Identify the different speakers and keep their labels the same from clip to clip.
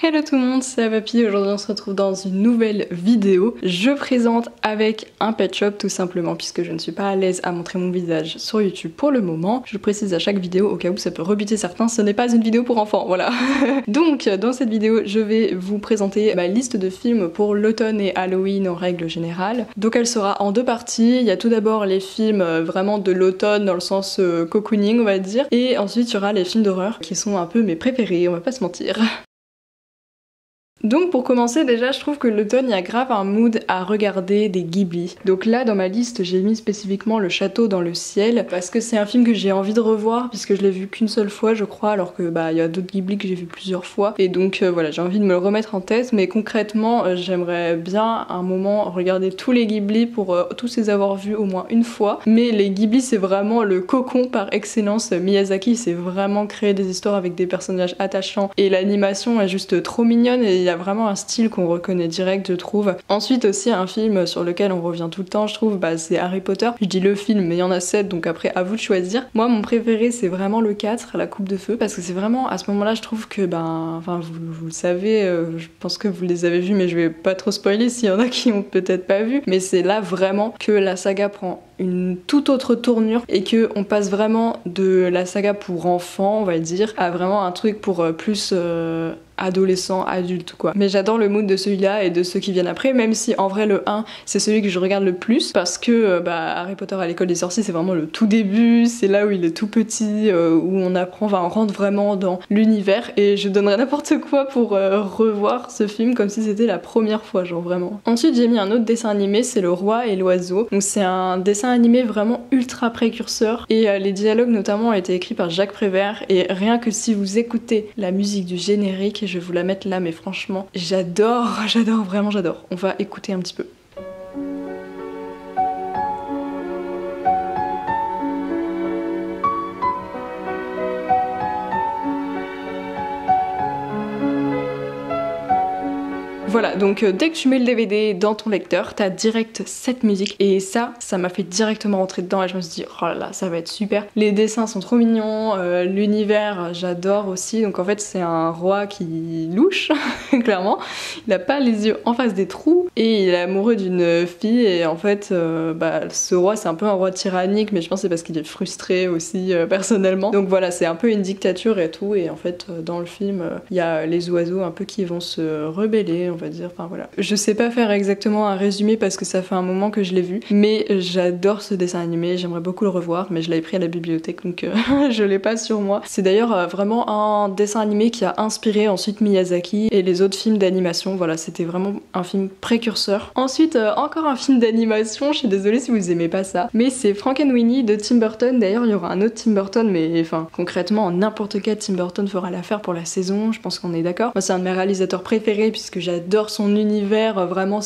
Speaker 1: Hello tout le monde, c'est Avapi. Aujourd'hui on se retrouve dans une nouvelle vidéo. Je présente avec un pet shop tout simplement puisque je ne suis pas à l'aise à montrer mon visage sur YouTube pour le moment. Je précise à chaque vidéo au cas où ça peut rebuter certains, ce n'est pas une vidéo pour enfants, voilà. Donc dans cette vidéo je vais vous présenter ma liste de films pour l'automne et Halloween en règle générale. Donc elle sera en deux parties. Il y a tout d'abord les films vraiment de l'automne dans le sens cocooning on va dire. Et ensuite il y aura les films d'horreur qui sont un peu mes préférés, on va pas se mentir. Donc pour commencer déjà je trouve que l'automne il y a grave un mood à regarder des Ghibli. Donc là dans ma liste j'ai mis spécifiquement Le Château dans le ciel parce que c'est un film que j'ai envie de revoir puisque je l'ai vu qu'une seule fois je crois alors que il y a d'autres Ghibli que j'ai vu plusieurs fois et donc voilà j'ai envie de me le remettre en tête mais concrètement j'aimerais bien un moment regarder tous les Ghibli pour tous les avoir vus au moins une fois. Mais les Ghibli c'est vraiment le cocon par excellence. Miyazaki c'est vraiment créer des histoires avec des personnages attachants et l'animation est juste trop mignonne et il y a vraiment un style qu'on reconnaît direct je trouve. Ensuite aussi un film sur lequel on revient tout le temps je trouve c'est Harry Potter. Je dis le film mais il y en a 7 donc après à vous de choisir. Moi mon préféré c'est vraiment le 4, La Coupe de Feu, parce que c'est vraiment à ce moment là je trouve que enfin vous le savez, je pense que vous les avez vus mais je vais pas trop spoiler s'il y en a qui ont peut-être pas vu, mais c'est là vraiment que la saga prend une toute autre tournure et que on passe vraiment de la saga pour enfants on va dire à vraiment un truc pour plus adolescent, adulte quoi. Mais j'adore le mood de celui-là et de ceux qui viennent après, même si en vrai le 1 c'est celui que je regarde le plus parce que Harry Potter à l'école des sorciers c'est vraiment le tout début, c'est là où il est tout petit, où on apprend, on rentre vraiment dans l'univers et je donnerais n'importe quoi pour revoir ce film comme si c'était la première fois, genre vraiment. Ensuite j'ai mis un autre dessin animé, c'est Le Roi et l'Oiseau. Donc c'est un dessin animé vraiment ultra précurseur et les dialogues notamment ont été écrits par Jacques Prévert et rien que si vous écoutez la musique du générique, je vais vous la mettre là mais franchement j'adore, vraiment j'adore. On va écouter un petit peu. Voilà, donc dès que tu mets le DVD dans ton lecteur, t'as direct cette musique et ça m'a fait directement rentrer dedans et je me suis dit oh là là ça va être super. Les dessins sont trop mignons, l'univers j'adore aussi, donc en fait c'est un roi qui louche clairement. Il a pas les yeux en face des trous et il est amoureux d'une fille et en fait ce roi c'est un peu un roi tyrannique mais je pense que c'est parce qu'il est frustré aussi personnellement. Donc voilà c'est un peu une dictature et tout et en fait dans le film il y a les oiseaux un peu qui vont se rebeller on va dire, enfin voilà. Je sais pas faire exactement un résumé parce que ça fait un moment que je l'ai vu, mais j'adore ce dessin animé, j'aimerais beaucoup le revoir, mais je l'avais pris à la bibliothèque donc je l'ai pas sur moi. C'est d'ailleurs vraiment un dessin animé qui a inspiré ensuite Miyazaki et les autres films d'animation, voilà, c'était vraiment un film précurseur. Ensuite, encore un film d'animation, je suis désolée si vous aimez pas ça, mais c'est Frankenweenie de Tim Burton. D'ailleurs, il y aura un autre Tim Burton, mais enfin, concrètement, n'importe quel Tim Burton fera l'affaire pour la saison, je pense qu'on est d'accord. Moi, c'est un de mes réalisateurs préférés puisque j'adore son univers, vraiment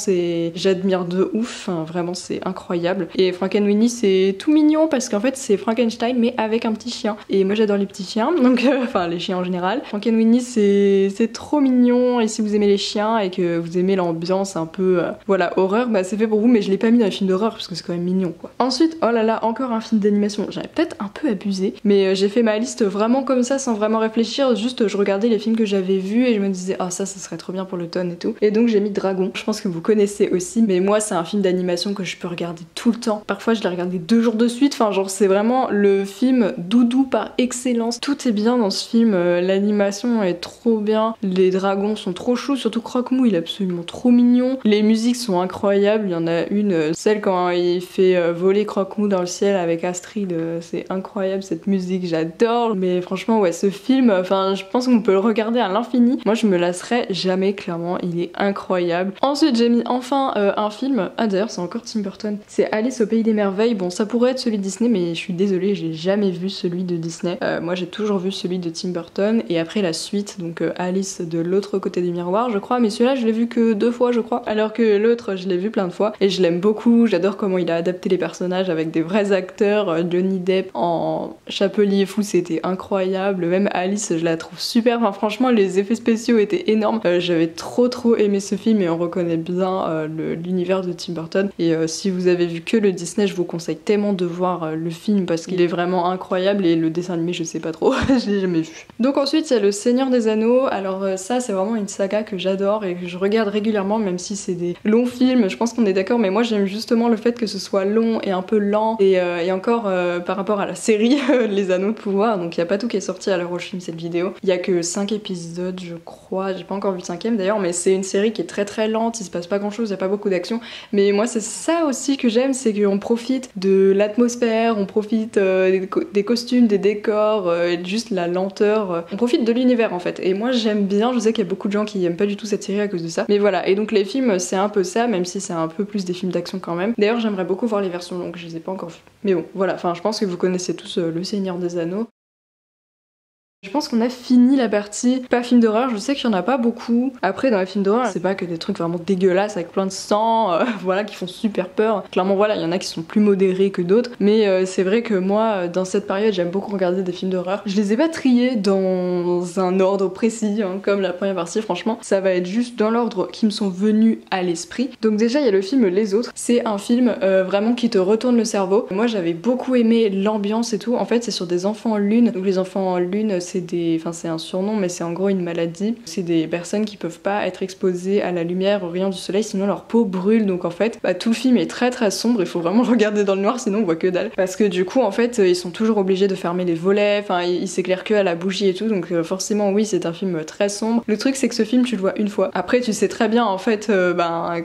Speaker 1: j'admire de ouf, hein, vraiment c'est incroyable. Et Frankenweenie c'est tout mignon parce qu'en fait c'est Frankenstein mais avec un petit chien. Et moi j'adore les petits chiens, donc enfin les chiens en général. Frankenweenie c'est trop mignon et si vous aimez les chiens et que vous aimez l'ambiance un peu voilà horreur, c'est fait pour vous mais je l'ai pas mis dans les films d'horreur parce que c'est quand même mignon quoi. Ensuite, oh là là, encore un film d'animation, j'avais peut-être un peu abusé mais j'ai fait ma liste vraiment comme ça sans vraiment réfléchir, juste je regardais les films que j'avais vus et je me disais oh ça serait trop bien pour l'automne et tout. Et donc j'ai mis Dragon, je pense que vous connaissez aussi, mais moi c'est un film d'animation que je peux regarder tout le temps. Parfois je l'ai regardé 2 jours de suite, enfin genre c'est vraiment le film doudou par excellence. Tout est bien dans ce film, l'animation est trop bien, les dragons sont trop choux, surtout Croque-Mou il est absolument trop mignon. Les musiques sont incroyables, il y en a une, celle quand il fait voler Croque-Mou dans le ciel avec Astrid, c'est incroyable cette musique, j'adore. Mais franchement ouais ce film, enfin je pense qu'on peut le regarder à l'infini. Moi je me lasserai jamais clairement, il est incroyable. Ensuite j'ai mis enfin un film, d'ailleurs c'est encore Tim Burton, c'est Alice au pays des merveilles. Bon ça pourrait être celui de Disney mais je suis désolée j'ai jamais vu celui de Disney, moi j'ai toujours vu celui de Tim Burton et après la suite donc Alice de l'autre côté du miroir je crois, mais celui-là je l'ai vu que 2 fois je crois, alors que l'autre je l'ai vu plein de fois et je l'aime beaucoup, j'adore comment il a adapté les personnages avec des vrais acteurs. Johnny Depp en Chapelier Fou c'était incroyable, même Alice je la trouve super, enfin franchement les effets spéciaux étaient énormes, j'avais trop plutôt aimé ce film et on reconnaît bien l'univers de Tim Burton. Et si vous avez vu que le Disney, je vous conseille tellement de voir le film parce qu'il est vraiment incroyable et le dessin animé je sais pas trop, je l'ai jamais vu. Donc ensuite il y a le Seigneur des Anneaux. Alors ça c'est vraiment une saga que j'adore et que je regarde régulièrement même si c'est des longs films, je pense qu'on est d'accord, mais moi j'aime justement le fait que ce soit long et un peu lent et encore par rapport à la série Les Anneaux de Pouvoir, donc il y a pas tout qui est sorti à l'heure où je filme cette vidéo. Il y a que 5 épisodes je crois, j'ai pas encore vu le 5ème d'ailleurs, mais c'est une série qui est très lente, il se passe pas grand chose, il y a pas beaucoup d'action, mais moi c'est ça aussi que j'aime, c'est qu'on profite de l'atmosphère, on profite des costumes, des décors, et juste la lenteur, on profite de l'univers en fait. Et moi j'aime bien, je sais qu'il y a beaucoup de gens qui aiment pas du tout cette série à cause de ça, mais voilà. Et donc les films c'est un peu ça, même si c'est un peu plus des films d'action quand même. D'ailleurs j'aimerais beaucoup voir les versions longues, je les ai pas encore vues. Mais bon, voilà, enfin je pense que vous connaissez tous Le Seigneur des Anneaux. Je pense qu'on a fini la partie pas film d'horreur, je sais qu'il y en a pas beaucoup. Après dans les films d'horreur, c'est pas que des trucs vraiment dégueulasses avec plein de sang, voilà, qui font super peur. Clairement voilà, il y en a qui sont plus modérés que d'autres, mais c'est vrai que moi dans cette période j'aime beaucoup regarder des films d'horreur. Je les ai pas triés dans un ordre précis, hein, comme la première partie, franchement ça va être juste dans l'ordre qui me sont venus à l'esprit. Donc déjà il y a le film Les Autres, c'est un film vraiment qui te retourne le cerveau. Moi j'avais beaucoup aimé l'ambiance et tout, en fait c'est sur des enfants en lune, donc les enfants en lune c'est un surnom mais c'est en gros une maladie. C'est des personnes qui peuvent pas être exposées à la lumière, aux rayons du soleil, sinon leur peau brûle. Donc en fait tout le film est très sombre, il faut vraiment le regarder dans le noir sinon on voit que dalle. Parce que du coup en fait ils sont toujours obligés de fermer les volets, enfin ils s'éclairent que à la bougie et tout, donc forcément oui c'est un film très sombre. Le truc c'est que ce film tu le vois une fois. Après tu sais très bien en fait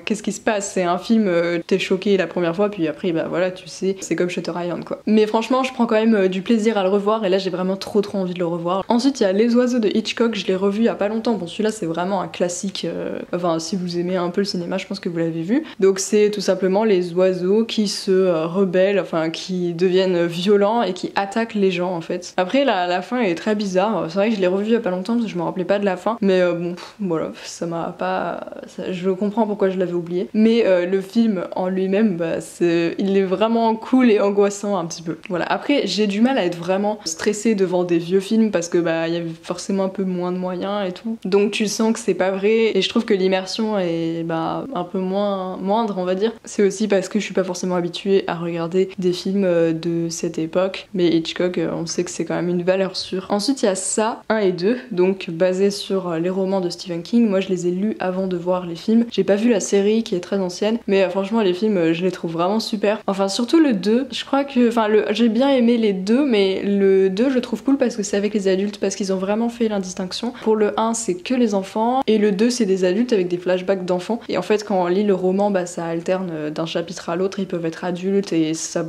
Speaker 1: qu'est-ce qui se passe, c'est un film, t'es choqué la première fois puis après voilà tu sais, c'est comme Shutter Island quoi. Mais franchement je prends quand même du plaisir à le revoir et là j'ai vraiment trop envie de le revoir. Ensuite il y a Les Oiseaux de Hitchcock, je l'ai revu il y a pas longtemps. Bon celui-là c'est vraiment un classique, enfin si vous aimez un peu le cinéma je pense que vous l'avez vu. Donc c'est tout simplement les oiseaux qui se rebellent, enfin qui deviennent violents et qui attaquent les gens en fait. Après la fin est très bizarre, c'est vrai que je l'ai revu il y a pas longtemps parce que je me rappelais pas de la fin, mais bon voilà, ça m'a pas... je comprends pourquoi je l'avais oublié. Mais le film en lui-même, il est vraiment cool et angoissant un petit peu. Voilà, après j'ai du mal à être vraiment stressée devant des vieux films parce que il y avait forcément un peu moins de moyens et tout. Donc tu sens que c'est pas vrai et je trouve que l'immersion est un peu moindre on va dire. C'est aussi parce que je suis pas forcément habituée à regarder des films de cette époque, mais Hitchcock on sait que c'est quand même une valeur sûre. Ensuite il y a ça, 1 et 2, donc basé sur les romans de Stephen King. Moi je les ai lus avant de voir les films. J'ai pas vu la série qui est très ancienne, mais franchement les films je les trouve vraiment super. Enfin surtout le 2, je crois que... j'ai bien aimé les deux, mais le 2 je le trouve cool parce que c'est avec les adultes, parce qu'ils ont vraiment fait l'indistinction. Pour le 1 c'est que les enfants et le 2 c'est des adultes avec des flashbacks d'enfants. Et en fait quand on lit le roman ça alterne d'un chapitre à l'autre, ils peuvent être adultes et ça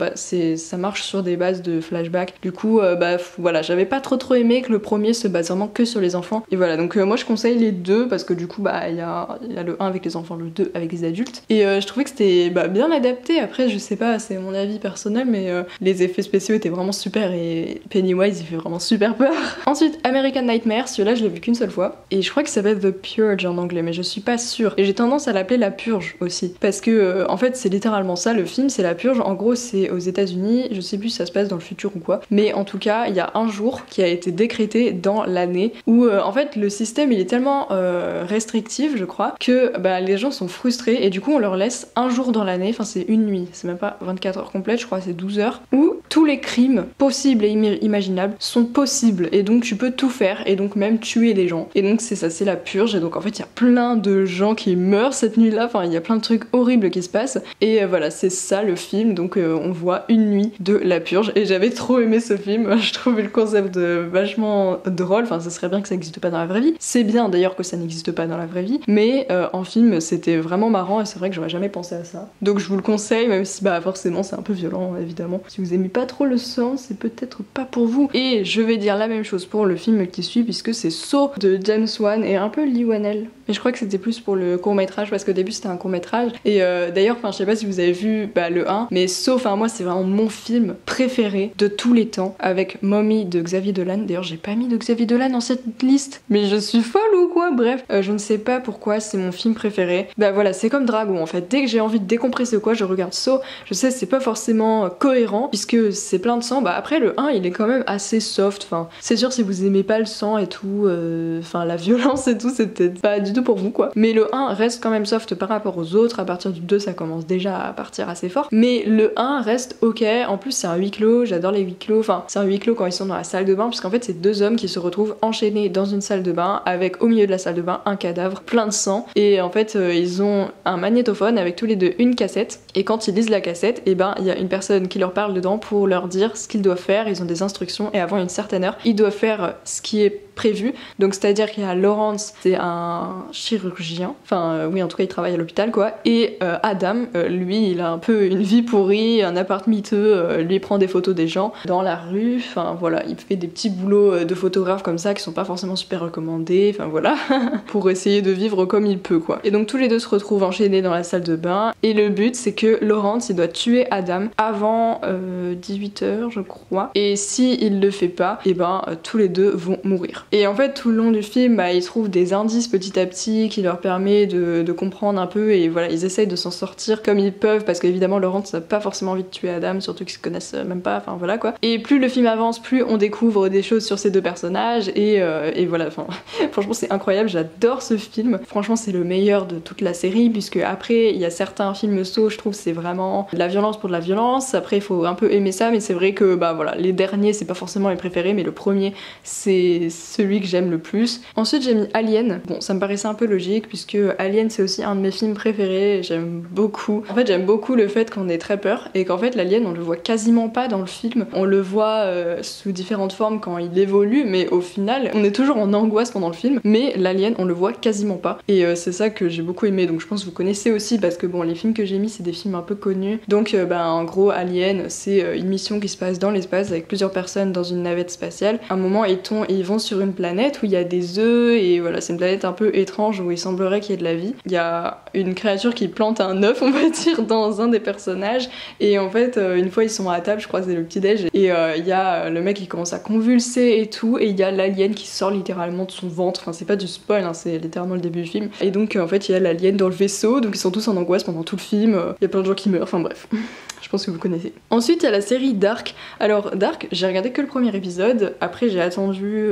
Speaker 1: marche sur des bases de flashbacks. Du coup voilà, j'avais pas trop aimé que le premier se base vraiment que sur les enfants. Et voilà, donc moi je conseille les deux parce que du coup il y a le 1 avec les enfants, le 2 avec les adultes. Et je trouvais que c'était bien adapté. Après je sais pas, c'est mon avis personnel, mais les effets spéciaux étaient vraiment super et Pennywise il fait vraiment super peur. Ensuite American Nightmare, celui-là je l'ai vu qu'une seule fois et je crois que ça s'appelle The Purge en anglais, mais je suis pas sûre. Et j'ai tendance à l'appeler La Purge aussi parce que en fait c'est littéralement ça, le film c'est La Purge. En gros c'est aux États-Unis, je sais plus si ça se passe dans le futur ou quoi, mais en tout cas il y a un jour qui a été décrété dans l'année où en fait le système il est tellement restrictif je crois que les gens sont frustrés et du coup on leur laisse un jour dans l'année, enfin c'est une nuit, c'est même pas 24 heures complètes, je crois c'est 12 heures, où tous les crimes possibles et imaginables sont possibles et donc tu peux tout faire et donc même tuer des gens. Et donc c'est ça, c'est la purge. Et donc en fait il y a plein de gens qui meurent cette nuit-là, enfin il y a plein de trucs horribles qui se passent. Et voilà, c'est ça le film, donc on voit une nuit de la purge. Et j'avais trop aimé ce film, je trouvais le concept vachement drôle, enfin ça serait bien que ça n'existe pas dans la vraie vie. C'est bien d'ailleurs que ça n'existe pas dans la vraie vie, mais en film c'était vraiment marrant et c'est vrai que j'aurais jamais pensé à ça. Donc je vous le conseille, même si forcément c'est un peu violent évidemment. Si vous aimez pas trop le sang, c'est peut-être pas pour vous. Et je vais dire la même chose pour le film qui suit puisque c'est Saw de James Wan et un peu Lee Whannell. Mais je crois que c'était plus pour le court-métrage parce qu'au début c'était un court-métrage. Et d'ailleurs, je sais pas si vous avez vu le 1, mais Saw, moi c'est vraiment mon film préféré de tous les temps avec Mommy de Xavier Dolan. D'ailleurs, j'ai pas mis de Xavier Dolan dans cette liste, mais je suis folle ou quoi? Bref, je ne sais pas pourquoi c'est mon film préféré. Voilà, c'est comme Dragon en fait. Dès que j'ai envie de décompresser ou quoi, je regarde Saw. Je sais, c'est pas forcément cohérent puisque c'est plein de sang. Après, le 1 il est quand même assez soft. Enfin, c'est sûr si vous aimez pas le sang et tout, enfin la violence et tout, c'est peut-être pas du tout pour vous quoi. Mais le 1 reste quand même soft par rapport aux autres, à partir du 2 ça commence déjà à partir assez fort. Mais le 1 reste ok, en plus c'est un huis clos, j'adore les huis clos, enfin c'est un huis clos quand ils sont dans la salle de bain, puisqu'en fait c'est deux hommes qui se retrouvent enchaînés dans une salle de bain avec au milieu de la salle de bain un cadavre plein de sang. Et en fait ils ont un magnétophone avec tous les deux une cassette, et quand ils lisent la cassette, et ben il y a une personne qui leur parle dedans pour leur dire ce qu'ils doivent faire, ils ont des instructions et avant une certaine heure, ils doivent faire ce qui est prévu. Donc c'est-à-dire qu'il y a Lawrence, c'est un chirurgien, enfin oui en tout cas il travaille à l'hôpital quoi, et Adam, lui il a un peu une vie pourrie, un appart miteux, lui il prend des photos des gens dans la rue, enfin voilà, il fait des petits boulots de photographe comme ça qui sont pas forcément super recommandés, enfin voilà, pour essayer de vivre comme il peut quoi. Et donc tous les deux se retrouvent enchaînés dans la salle de bain, et le but c'est que Lawrence il doit tuer Adam avant 18h je crois, et si il le fait pas, et ben tous les deux vont mourir. Et en fait tout le long du film ils trouvent des indices petit à petit qui leur permet de comprendre un peu, et voilà ils essayent de s'en sortir comme ils peuvent, parce qu'évidemment Lawrence n'a pas forcément envie de tuer Adam, surtout qu'ils se connaissent même pas, enfin voilà quoi. Et plus le film avance, plus on découvre des choses sur ces deux personnages, et voilà, enfin franchement c'est incroyable, j'adore ce film, franchement c'est le meilleur de toute la série, puisque après il y a certains films Saw, je trouve c'est vraiment de la violence pour de la violence, après il faut un peu aimer ça, mais c'est vrai que bah voilà, les derniers c'est pas forcément les préférés, mais le premier c'est celui que j'aime le plus. Ensuite j'ai mis Alien, bon ça me paraissait un peu logique puisque Alien c'est aussi un de mes films préférés, j'aime beaucoup. En fait j'aime beaucoup le fait qu'on ait très peur et qu'en fait l'alien on le voit quasiment pas dans le film, on le voit sous différentes formes quand il évolue, mais au final on est toujours en angoisse pendant le film, mais l'alien on le voit quasiment pas, et c'est ça que j'ai beaucoup aimé, donc je pense que vous connaissez aussi parce que bon les films que j'ai mis c'est des films un peu connus, donc en gros Alien c'est une mission qui se passe dans l'espace avec plusieurs personnes dans une navette spatiale. À un moment ils vont sur une planète où il y a des œufs, et voilà c'est une planète un peu étrange où il semblerait qu'il y ait de la vie. Il y a une créature qui plante un œuf on va dire dans un des personnages, et en fait une fois ils sont à table, je crois que c'est le petit déj, et il y a le mec qui commence à convulser et tout, et il y a l'alien qui sort littéralement de son ventre, enfin c'est pas du spoil hein, c'est littéralement le début du film, et donc en fait il y a l'alien dans le vaisseau, donc ils sont tous en angoisse pendant tout le film, il y a plein de gens qui meurent, enfin bref. Je pense que vous connaissez. Ensuite il y a la série Dark. Alors Dark, j'ai regardé que le premier épisode, après j'ai attendu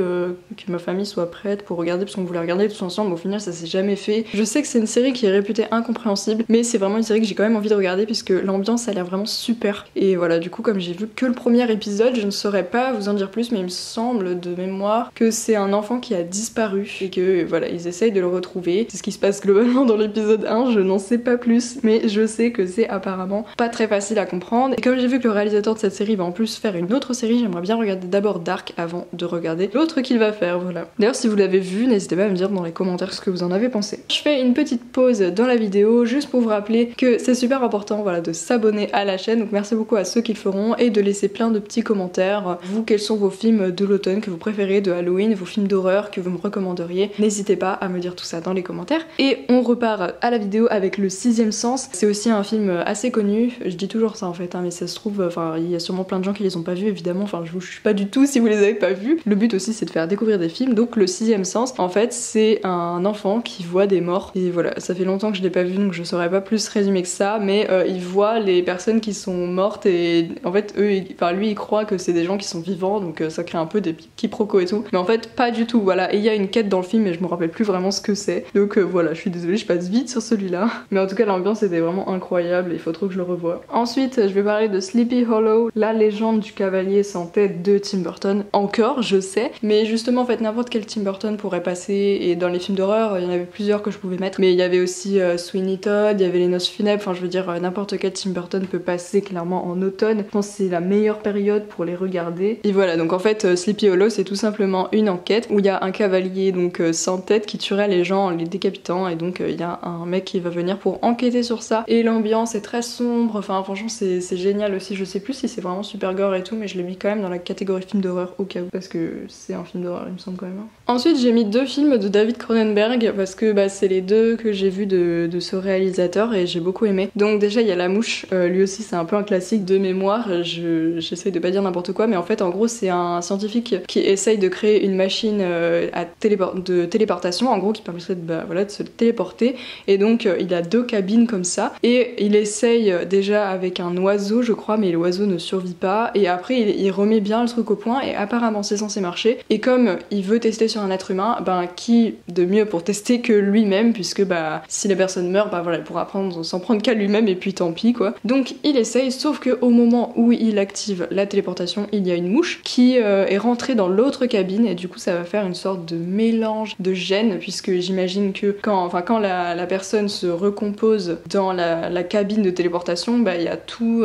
Speaker 1: que ma famille soit prête pour regarder parce qu'on voulait regarder tous ensemble, au final ça s'est jamais fait. Je sais que c'est une série qui est réputée incompréhensible, mais c'est vraiment une série que j'ai quand même envie de regarder puisque l'ambiance a l'air vraiment super. Et voilà, du coup comme j'ai vu que le premier épisode, je ne saurais pas vous en dire plus, mais il me semble de mémoire que c'est un enfant qui a disparu et que voilà, ils essayent de le retrouver. C'est ce qui se passe globalement dans l'épisode 1, je n'en sais pas plus, mais je sais que c'est apparemment pas très facile à comprendre. Et comme j'ai vu que le réalisateur de cette série va en plus faire une autre série, j'aimerais bien regarder d'abord Dark avant de regarder l'autre qu'il va faire, voilà. D'ailleurs si vous l'avez vu, n'hésitez pas à me dire dans les commentaires ce que vous en avez pensé. Je fais une petite pause dans la vidéo juste pour vous rappeler que c'est super important voilà, de s'abonner à la chaîne, donc merci beaucoup à ceux qui le feront, et de laisser plein de petits commentaires. Vous, quels sont vos films de l'automne que vous préférez, de Halloween, vos films d'horreur que vous me recommanderiez, n'hésitez pas à me dire tout ça dans les commentaires. Et on repart à la vidéo avec Le Sixième Sens. C'est aussi un film assez connu, je dis toujours ça en fait, hein, mais ça se trouve, enfin il y a sûrement plein de gens qui les ont pas vus évidemment, enfin je vous juge pas du tout si vous les avez pas vus. Le but aussi c'est de faire découvrir des films, donc Le Sixième Sens, en fait c'est un enfant qui voit des morts, et voilà, ça fait longtemps que je l'ai pas vu donc je saurais pas plus résumer que ça, mais il voit les personnes qui sont mortes, et en fait lui il croit que c'est des gens qui sont vivants, donc ça crée un peu des quiproquos et tout, mais en fait pas du tout, voilà. Et il y a une quête dans le film mais je me rappelle plus vraiment ce que c'est, donc voilà, je suis désolée, je passe vite sur celui-là, mais en tout cas l'ambiance était vraiment incroyable et il faut trop que je le revoie. Ensuite je vais parler de Sleepy Hollow, la légende du cavalier sans tête de Tim Burton. Encore, je sais, mais justement en fait n'importe quel Tim Burton pourrait passer, et dans les films d'horreur il y en avait plusieurs que je pouvais mettre, mais il y avait aussi Sweeney Todd, il y avait Les Noces Funèbres, enfin je veux dire n'importe quel Tim Burton peut passer clairement en automne, je pense que c'est la meilleure période pour les regarder. Et voilà, donc en fait Sleepy Hollow c'est tout simplement une enquête où il y a un cavalier donc sans tête qui tuerait les gens en les décapitant, et donc il y a un mec qui va venir pour enquêter sur ça, et l'ambiance est très sombre, enfin franchement c'est génial aussi. Je sais plus si c'est vraiment super gore et tout, mais je l'ai mis quand même dans la catégorie film d'horreur au cas où, parce que c'est un film d'horreur il me semble quand même. Ensuite j'ai mis 2 films de David Cronenberg parce que bah, c'est les 2 que j'ai vus de ce réalisateur et j'ai beaucoup aimé. Donc déjà il y a La Mouche, lui aussi c'est un peu un classique de mémoire, j'essaye de pas dire n'importe quoi mais en fait en gros c'est un scientifique qui essaye de créer une machine de téléportation en gros qui permettrait de se téléporter et donc il a 2 cabines comme ça et il essaye déjà avec un oiseau je crois mais l'oiseau ne survit pas et après il remet bien le truc au point et apparemment c'est censé marcher et comme il veut tester sur un être humain, ben qui de mieux pour tester que lui-même puisque bah si la personne meurt, bah voilà, il pourra s'en prendre qu'à lui-même et puis tant pis quoi. Donc il essaye, sauf que au moment où il active la téléportation, il y a une mouche qui est rentrée dans l'autre cabine et du coup ça va faire une sorte de mélange de gènes puisque j'imagine que quand la personne se recompose dans la cabine de téléportation, bah il y a tout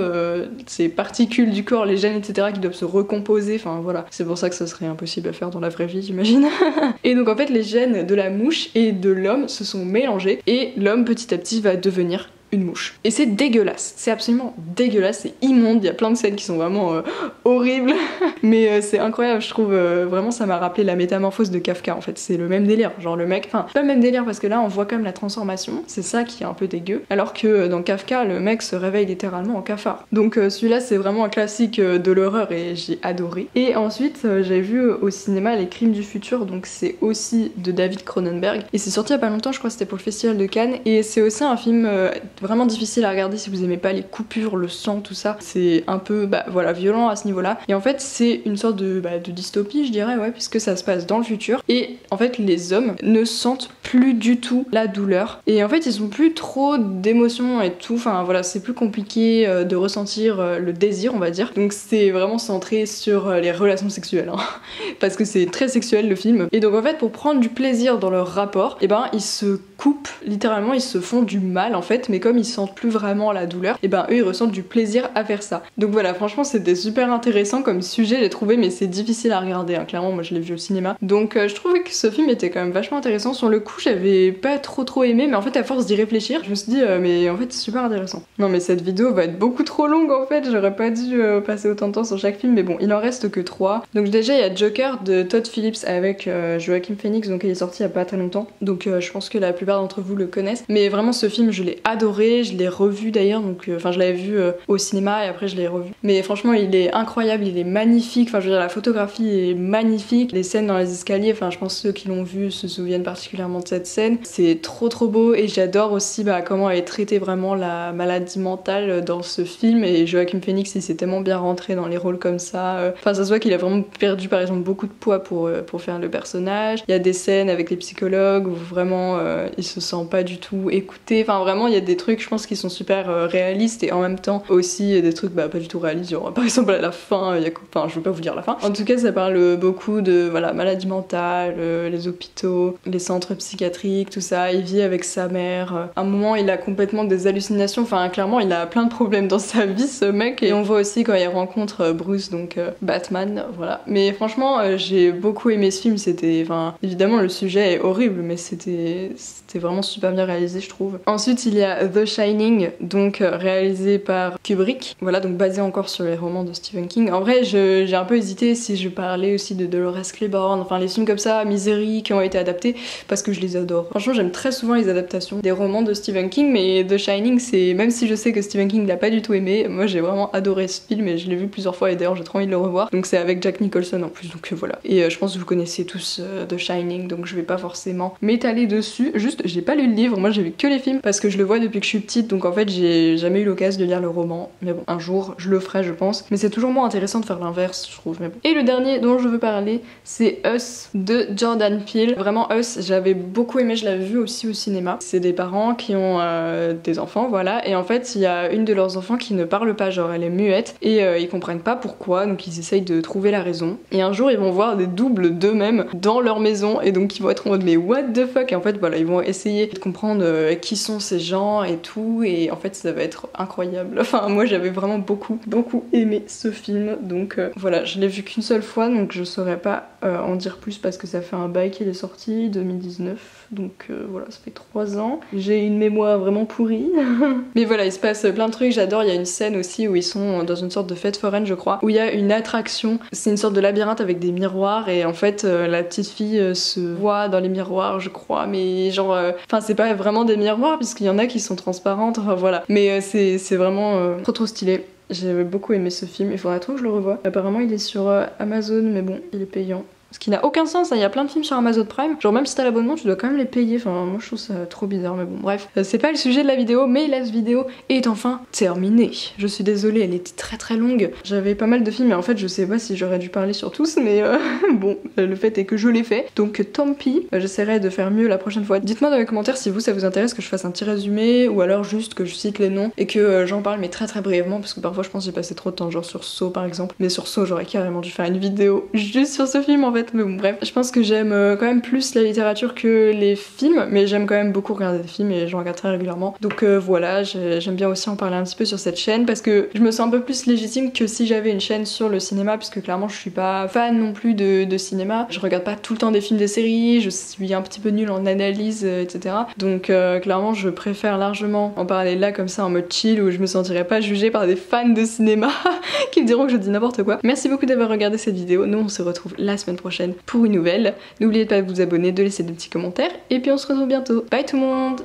Speaker 1: ces particules du corps, les gènes etc qui doivent se recomposer, enfin voilà. C'est pour ça que ça serait impossible à faire dans la vraie vie j'imagine. Et donc en fait les gènes de la mouche et de l'homme se sont mélangés et l'homme petit à petit va devenir une mouche. Et c'est dégueulasse, c'est absolument dégueulasse, c'est immonde, il y a plein de scènes qui sont vraiment horribles, mais c'est incroyable, je trouve, vraiment ça m'a rappelé la métamorphose de Kafka en fait, c'est le même délire, genre le mec, enfin pas le même délire parce que là on voit quand même la transformation, c'est ça qui est un peu dégueu, alors que dans Kafka le mec se réveille littéralement en cafard. Donc celui-là c'est vraiment un classique de l'horreur et j'ai adoré. Et ensuite j'ai vu au cinéma Les Crimes du futur, donc c'est aussi de David Cronenberg, et c'est sorti il y a pas longtemps, je crois que c'était pour le festival de Cannes, et c'est aussi un film vraiment difficile à regarder si vous aimez pas les coupures, le sang, tout ça. C'est un peu violent à ce niveau-là. Et en fait c'est une sorte de dystopie je dirais, ouais, puisque ça se passe dans le futur. Et en fait les hommes ne sentent plus du tout la douleur. Et en fait ils ont plus trop d'émotions et tout. Enfin voilà, c'est plus compliqué de ressentir le désir on va dire. Donc c'est vraiment centré sur les relations sexuelles. Hein. Parce que c'est très sexuel le film. Et donc en fait pour prendre du plaisir dans leur rapport, et ben ils se coupent, littéralement ils se font du mal en fait, mais comme ils sentent plus vraiment la douleur, et ben eux ils ressentent du plaisir à faire ça. Donc voilà, franchement c'était super intéressant comme sujet j'ai trouvé, mais c'est difficile à regarder, hein. Clairement moi je l'ai vu au cinéma. Donc je trouvais que ce film était quand même vachement intéressant. Sur le coup j'avais pas trop aimé, mais en fait à force d'y réfléchir, je me suis dit mais en fait c'est super intéressant. Non mais cette vidéo va être beaucoup trop longue en fait, j'aurais pas dû passer autant de temps sur chaque film, mais bon il en reste que 3. Donc déjà il y a Joker de Todd Phillips avec Joaquin Phoenix, donc il est sorti il y a pas très longtemps, donc je pense que la plupart d'entre vous le connaissent, mais vraiment ce film je l'ai adoré, je l'ai revu d'ailleurs, donc enfin je l'avais vu au cinéma et après je l'ai revu, mais franchement il est incroyable, il est magnifique, enfin je veux dire la photographie est magnifique, les scènes dans les escaliers, enfin je pense que ceux qui l'ont vu se souviennent particulièrement de cette scène, c'est trop beau, et j'adore aussi comment elle est traitée vraiment la maladie mentale dans ce film, et Joaquin Phoenix il s'est tellement bien rentré dans les rôles comme ça, enfin ça se voit qu'il a vraiment perdu par exemple beaucoup de poids pour faire le personnage. Il y a des scènes avec les psychologues où vraiment il se sent pas du tout écouté, enfin vraiment il y a des trucs je pense qui sont super réalistes, et en même temps aussi des trucs pas du tout réalistes, genre par exemple à la fin, enfin je veux pas vous dire la fin, en tout cas ça parle beaucoup de maladie mentale, les hôpitaux, les centres psychiatriques, tout ça. Il vit avec sa mère, à un moment il a complètement des hallucinations, enfin clairement il a plein de problèmes dans sa vie ce mec, et on voit aussi quand il rencontre Bruce, donc Batman, voilà. Mais franchement j'ai beaucoup aimé ce film, c'était, enfin évidemment le sujet est horrible, mais c'était vraiment super bien réalisé je trouve. Ensuite il y a The Shining, donc réalisé par Kubrick, voilà, donc basé encore sur les romans de Stephen King. En vrai j'ai un peu hésité si je parlais aussi de Dolores Claiborne, enfin les films comme ça, Misery, qui ont été adaptés, parce que je les adore. Franchement j'aime très souvent les adaptations des romans de Stephen King, mais The Shining c'est, même si je sais que Stephen King l'a pas du tout aimé, moi j'ai vraiment adoré ce film et je l'ai vu plusieurs fois, et d'ailleurs j'ai trop envie de le revoir. Donc c'est avec Jack Nicholson en plus, donc voilà. Et je pense que vous connaissez tous The Shining, donc je vais pas forcément m'étaler dessus. Juste j'ai pas lu le livre, moi j'ai vu que les films parce que je le vois depuis que je suis petite, donc en fait j'ai jamais eu l'occasion de lire le roman, mais bon un jour je le ferai je pense, mais c'est toujours moins intéressant de faire l'inverse je trouve, mais bon. Et le dernier dont je veux parler c'est Us de Jordan Peele. Vraiment Us j'avais beaucoup aimé, je l'avais vu aussi au cinéma. C'est des parents qui ont des enfants, voilà, et en fait il y a une de leurs enfants qui ne parle pas, genre elle est muette, et ils comprennent pas pourquoi, donc ils essayent de trouver la raison, et un jour ils vont voir des doubles d'eux-mêmes dans leur maison, et donc ils vont être en mode mais what the fuck, et en fait voilà ils vont essayer de comprendre qui sont ces gens et tout, et en fait ça va être incroyable. Enfin moi j'avais vraiment beaucoup aimé ce film, donc voilà, je l'ai vu qu'une seule fois, donc je saurais pas en dire plus parce que ça fait un bail qu'il est sorti, 2019. donc voilà, ça fait 3 ans. J'ai une mémoire vraiment pourrie. Mais voilà, il se passe plein de trucs, j'adore. Il y a une scène aussi où ils sont dans une sorte de fête foraine, je crois, où il y a une attraction. C'est une sorte de labyrinthe avec des miroirs et en fait la petite fille se voit dans les miroirs, je crois, mais genre, enfin c'est pas vraiment des miroirs puisqu'il y en a qui sont transparentes, enfin voilà. Mais c'est vraiment trop stylé. J'ai beaucoup aimé ce film, il faudrait trop que je le revoie. Apparemment il est sur Amazon, mais bon, il est payant. Ce qui n'a aucun sens, hein. Il y a plein de films sur Amazon Prime, genre même si t'as l'abonnement tu dois quand même les payer, enfin moi je trouve ça trop bizarre, mais bon bref. C'est pas le sujet de la vidéo, mais la vidéo est enfin terminée. Je suis désolée, elle était très longue. J'avais pas mal de films et en fait je sais pas si j'aurais dû parler sur tous, mais bon, le fait est que je l'ai fait, donc tant pis, j'essaierai de faire mieux la prochaine fois. Dites-moi dans les commentaires si vous ça vous intéresse que je fasse un petit résumé ou alors juste que je cite les noms et que j'en parle mais très brièvement parce que parfois je pense que j'ai passé trop de temps, genre sur Saw par exemple, mais sur Saw j'aurais carrément dû faire une vidéo juste sur ce film en fait. Mais bon bref, je pense que j'aime quand même plus la littérature que les films, mais j'aime quand même beaucoup regarder des films et j'en regarde très régulièrement. Donc voilà, j'aime bien aussi en parler un petit peu sur cette chaîne parce que je me sens un peu plus légitime que si j'avais une chaîne sur le cinéma, puisque clairement je suis pas fan non plus de cinéma. Je regarde pas tout le temps des films, des séries, je suis un petit peu nulle en analyse, etc. Donc clairement je préfère largement en parler là comme ça en mode chill où je me sentirais pas jugée par des fans de cinéma qui me diront que je dis n'importe quoi. Merci beaucoup d'avoir regardé cette vidéo, nous on se retrouve la semaine prochaine pour une nouvelle. N'oubliez pas de vous abonner, de laisser des petits commentaires et puis on se retrouve bientôt. Bye tout le monde!